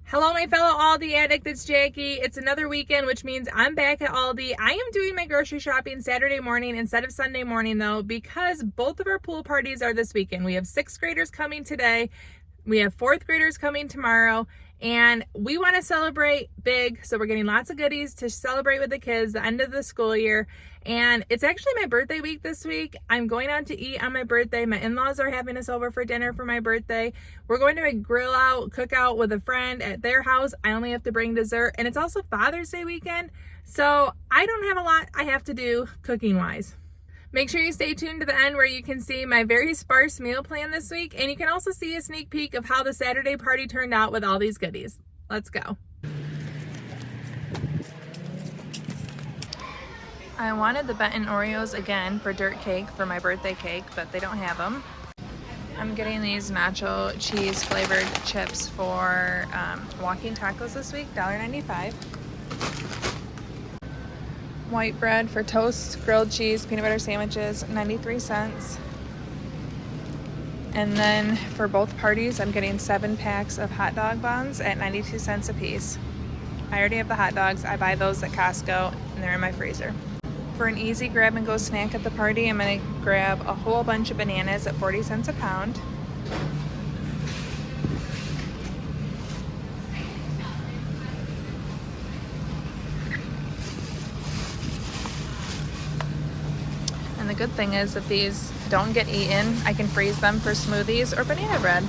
Hello, my fellow Aldi addict, it's Jackie. It's another weekend, which means I'm back at Aldi. I am doing my grocery shopping Saturday morning instead of Sunday morning, though, because both of our pool parties are this weekend. We have 6th graders coming today. We have 4th graders coming tomorrow, and we want to celebrate big, so we're getting lots of goodies to celebrate with the kids the end of the school year. And it's actually my birthday week this week. I'm going out to eat on my birthday. My in-laws are having us over for dinner for my birthday. We're going to a grill out, cook out with a friend at their house. I only have to bring dessert, and it's also Father's Day weekend, so I don't have a lot I have to do cooking-wise. Make sure you stay tuned to the end where you can see my very sparse meal plan this week, and you can also see a sneak peek of how the Saturday party turned out with all these goodies. Let's go. I wanted the Benton Oreos again for dirt cake for my birthday cake, but they don't have them. I'm getting these nacho cheese flavored chips for walking tacos this week, $1.95. White bread for toast, grilled cheese, peanut butter sandwiches, 93 cents. And then for both parties, I'm getting 7 packs of hot dog buns at 92 cents a piece. I already have the hot dogs. I buy those at Costco, and they're in my freezer. For an easy grab and go snack at the party, I'm gonna grab a whole bunch of bananas at 40 cents a pound. And the good thing is, if these don't get eaten, I can freeze them for smoothies or banana bread.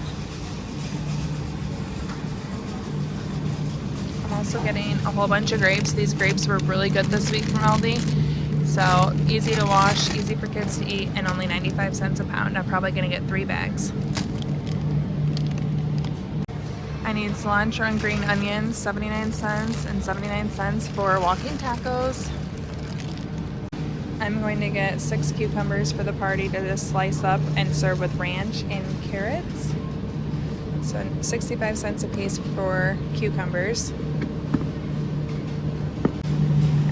I'm also getting a whole bunch of grapes. These grapes were really good this week from Aldi. So easy to wash, easy for kids to eat, and only 95 cents a pound. I'm probably gonna get 3 bags. I need cilantro and green onions, 79 cents and 79 cents for walking tacos. I'm going to get 6 cucumbers for the party to just slice up and serve with ranch and carrots. So 65 cents a piece for cucumbers.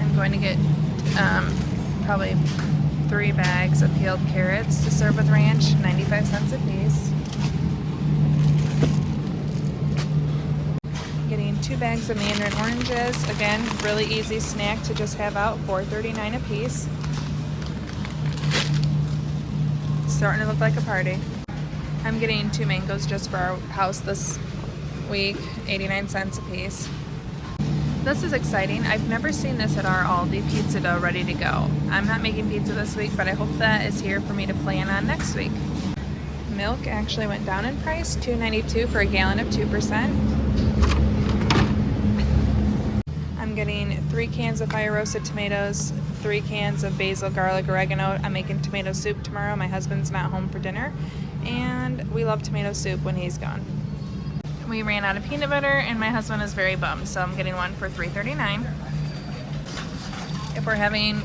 I'm going to get probably 3 bags of peeled carrots to serve with ranch, 95 cents a piece. Getting 2 bags of mandarin oranges. Again, really easy snack to just have out, $4.39 a piece. Starting to look like a party. I'm getting 2 mangoes just for our house this week, 89 cents a piece. This is exciting. I've never seen this at our Aldi, pizza dough ready to go. I'm not making pizza this week, but I hope that is here for me to plan on next week. Milk actually went down in price, $2.92 for a gallon of 2%. I'm getting 3 cans of fire roasted tomatoes, 3 cans of basil, garlic, oregano. I'm making tomato soup tomorrow. My husband's not home for dinner, and we love tomato soup when he's gone. We ran out of peanut butter, and my husband is very bummed, so I'm getting one for $3.39. If we're having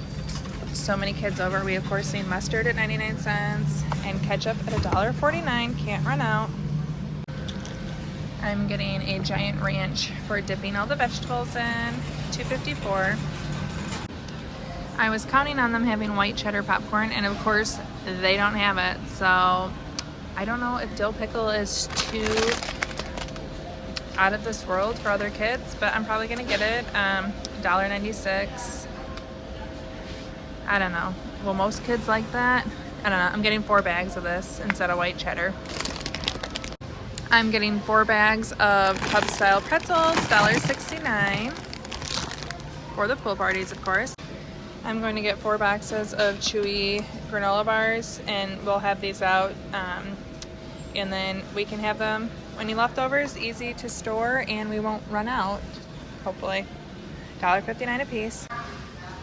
so many kids over, we of course need mustard at 99 cents and ketchup at $1.49. Can't run out. I'm getting a giant ranch for dipping all the vegetables in, $2.54. I was counting on them having white cheddar popcorn, and of course they don't have it, so I don't know if dill pickle is too out of this world for other kids, but I'm probably gonna get it. $1.96. I don't know. Will most kids like that? I don't know. I'm getting 4 bags of this instead of white cheddar. I'm getting 4 bags of pub style pretzels, $1.69 for the pool parties, of course. I'm going to get 4 boxes of chewy granola bars, and we'll have these out, and then we can have them. Any leftovers, easy to store, and we won't run out, hopefully. $1.59 a piece.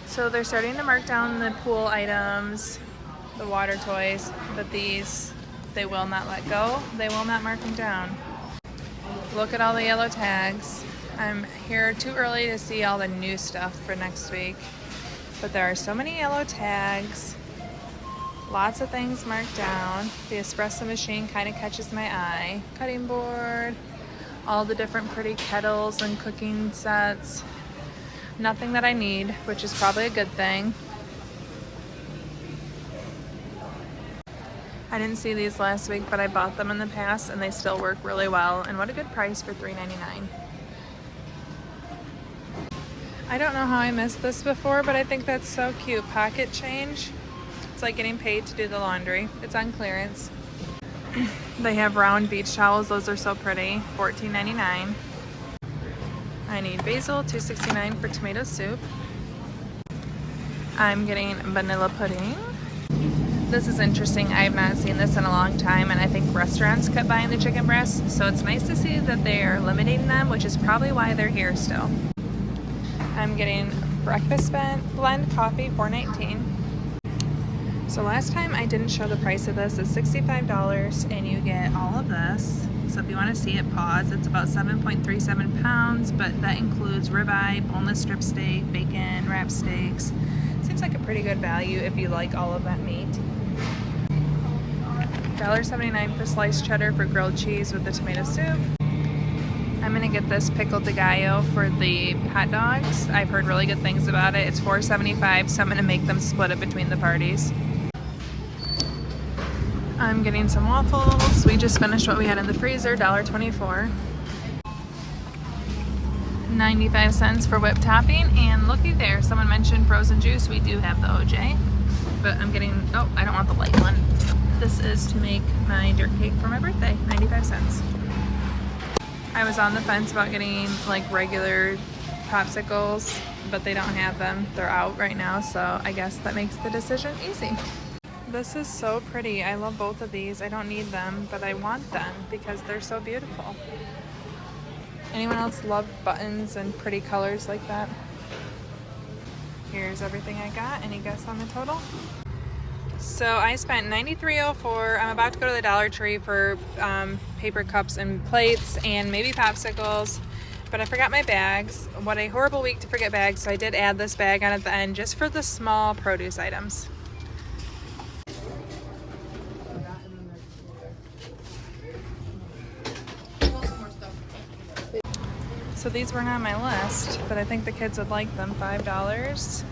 So they're starting to mark down the pool items, the water toys, but these, they will not let go. They will not mark them down. Look at all the yellow tags. I'm here too early to see all the new stuff for next week, but there are so many yellow tags. Lots of things marked down. The espresso machine kind of catches my eye. Cutting board, all the different pretty kettles and cooking sets. Nothing that I need, which is probably a good thing. I didn't see these last week, but I bought them in the past and they still work really well. And what a good price for $3.99. I don't know how I missed this before, but I think that's so cute. Pocket change. It's like getting paid to do the laundry. It's on clearance. They have round beach towels. Those are so pretty. $14.99. I need basil, $2.69 for tomato soup. I'm getting vanilla pudding. This is interesting. I have not seen this in a long time, and I think restaurants kept buying the chicken breasts, so it's nice to see that they are limiting them, which is probably why they're here still. I'm getting breakfast blend coffee, $4.19. So last time I didn't show the price of this. It's $65, and you get all of this. So if you want to see it, pause. It's about 7.37 pounds, but that includes ribeye, boneless strip steak, bacon, wrap steaks. Seems like a pretty good value if you like all of that meat. $1.79 for sliced cheddar for grilled cheese with the tomato soup. I'm gonna get this pickled de gallo for the hot dogs. I've heard really good things about it. It's $4.75, so I'm gonna make them split it between the parties. I'm getting some waffles. We just finished what we had in the freezer, $1.24. 95 cents for whipped topping, and looky there, someone mentioned frozen juice. We do have the OJ, but I'm getting, oh, I don't want the light one. This is to make my dirt cake for my birthday, 95 cents. I was on the fence about getting like regular popsicles, but they don't have them. They're out right now, so I guess that makes the decision easy. This is so pretty. I love both of these. I don't need them, but I want them because they're so beautiful. Anyone else love buttons and pretty colors like that? Here's everything I got. Any guess on the total? So I spent $93.04. I'm about to go to the Dollar Tree for paper cups and plates and maybe popsicles, but I forgot my bags. What a horrible week to forget bags, so I did add this bag on at the end just for the small produce items. So these weren't on my list, but I think the kids would like them. $5.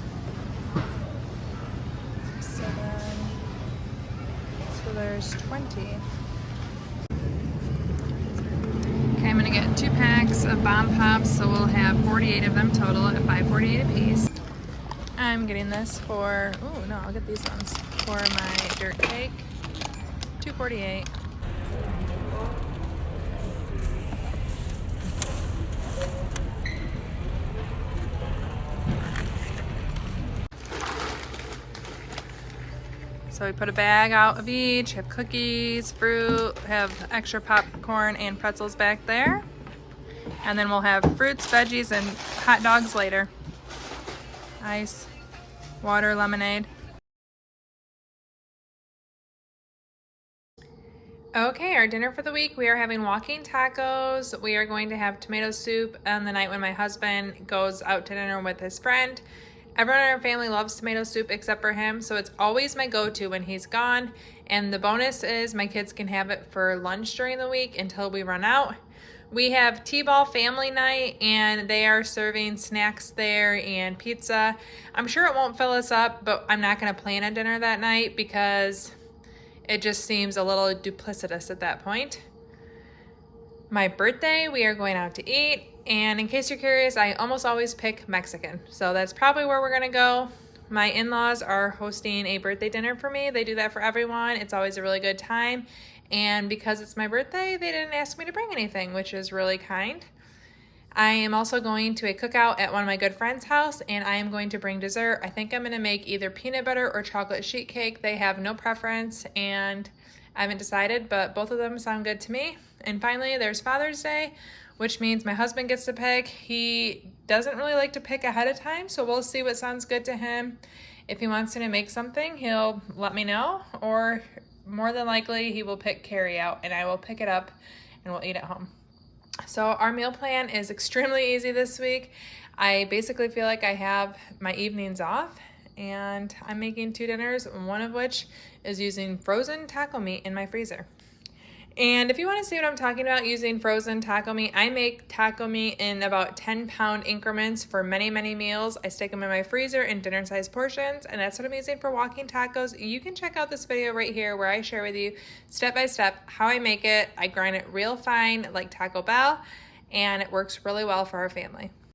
So there's 20. Okay, I'm gonna get 2 packs of Bomb Pops, so we'll have 48 of them total at $5.48 a piece. I'm getting this for, oh no, I'll get these ones for my dirt cake, $2.48. So we put a bag out of each, have cookies, fruit, have extra popcorn and pretzels back there. And then we'll have fruits, veggies, and hot dogs later. Ice, water, lemonade. Okay, our dinner for the week, we are having walking tacos. We are going to have tomato soup on the night when my husband goes out to dinner with his friend. Everyone in our family loves tomato soup except for him, so it's always my go-to when he's gone. And the bonus is my kids can have it for lunch during the week until we run out. We have T-ball family night, and they are serving snacks there and pizza. I'm sure it won't fill us up, but I'm not gonna plan a dinner that night because it just seems a little duplicitous at that point. My birthday, we are going out to eat. And in case you're curious, I almost always pick Mexican. So that's probably where we're gonna go. My in-laws are hosting a birthday dinner for me. They do that for everyone. It's always a really good time. And because it's my birthday, they didn't ask me to bring anything, which is really kind. I am also going to a cookout at one of my good friends' house, and I am going to bring dessert. I think I'm gonna make either peanut butter or chocolate sheet cake. They have no preference, and I haven't decided, but both of them sound good to me. And finally, there's Father's Day, which means my husband gets to pick. He doesn't really like to pick ahead of time, so we'll see what sounds good to him. If he wants me to make something, he'll let me know, or more than likely, he will pick carry out, and I will pick it up, and we'll eat at home. So our meal plan is extremely easy this week. I basically feel like I have my evenings off, and I'm making 2 dinners, one of which is using frozen taco meat in my freezer. And if you want to see what I'm talking about using frozen taco meat, I make taco meat in about 10-pound increments for many, many meals. I stick them in my freezer in dinner-sized portions, and that's what I'm using for walking tacos. You can check out this video right here where I share with you step-by-step how I make it. I grind it real fine like Taco Bell, and it works really well for our family.